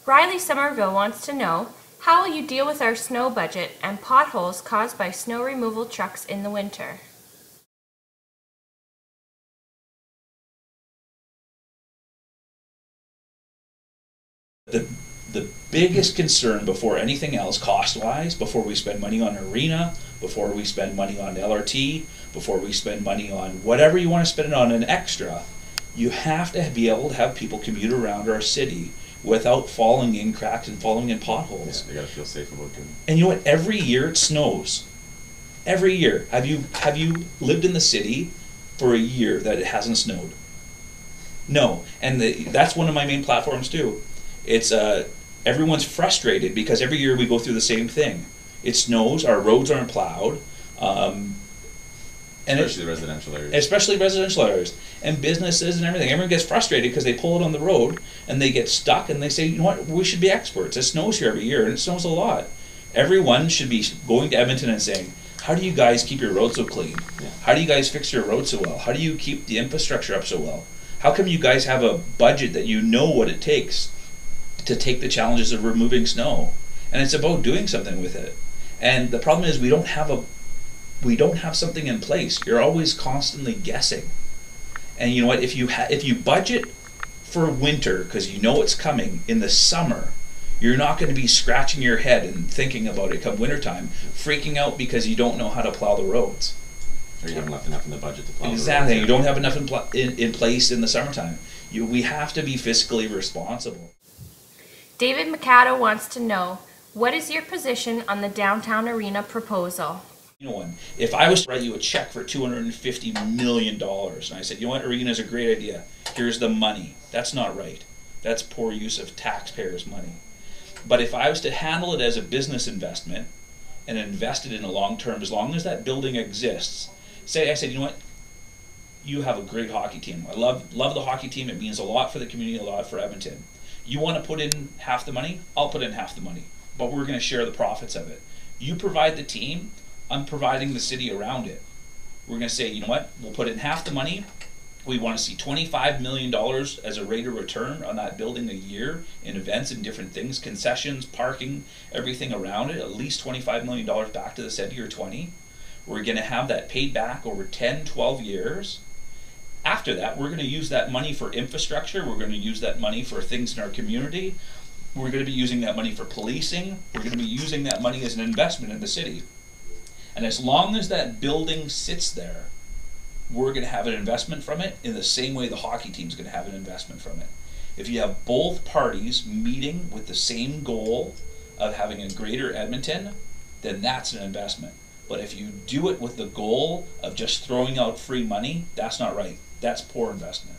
Riley Somerville wants to know, how will you deal with our snow budget and potholes caused by snow removal trucks in the winter? The biggest concern before anything else, cost-wise, before we spend money on arena, before we spend money on LRT, before we spend money on whatever you want to spend it on an extra, you have to be able to have people commute around our city without falling in cracks and falling in potholes. Yeah, they gotta feel safe about doing it. And you know what? Every year it snows. Every year. Have you lived in the city for a year that it hasn't snowed? No. And that's one of my main platforms too. It's everyone's frustrated because every year we go through the same thing. It snows, our roads aren't plowed, and especially the residential areas. Especially residential areas and businesses and everything. Everyone gets frustrated because they pull it on the road and they get stuck and they say, you know what, we should be experts. It snows here every year and it snows a lot. Everyone should be going to Edmonton and saying, how do you guys keep your roads so clean? Yeah. How do you guys fix your roads so well? How do you keep the infrastructure up so well? How come you guys have a budget that you know what it takes to take the challenges of removing snow? And it's about doing something with it. And the problem is we don't have something in place. You're always constantly guessing. And you know what? If you budget for winter because you know it's coming in the summer, you're not going to be scratching your head and thinking about it come wintertime, freaking out because you don't know how to plow the roads. Or you haven't left enough in the budget to plow Exactly. the roads. You don't have enough in place in the summertime. We have to be fiscally responsible. David Mikado wants to know, what is your position on the downtown arena proposal? You know, if I was to write you a check for $250 million, and I said, you know what, arena is a great idea, here's the money, that's not right. That's poor use of taxpayers' money. But if I was to handle it as a business investment and invest it in the long term, as long as that building exists, say I said, you know what, you have a great hockey team. I love the hockey team. It means a lot for the community, a lot for Edmonton. You want to put in half the money? I'll put in half the money. But we're going to share the profits of it. You provide the team, I'm providing the city around it. We're going to say, you know what, we'll put in half the money. We want to see $25 million as a rate of return on that building a year in events and different things, concessions, parking, everything around it, at least $25 million back to the city or 20. We're going to have that paid back over 10, 12 years. After that, we're going to use that money for infrastructure. We're going to use that money for things in our community. We're going to be using that money for policing. We're going to be using that money as an investment in the city. And as long as that building sits there, we're going to have an investment from it in the same way the hockey team's going to have an investment from it. If you have both parties meeting with the same goal of having a greater Edmonton, then that's an investment. But if you do it with the goal of just throwing out free money, that's not right. That's poor investment.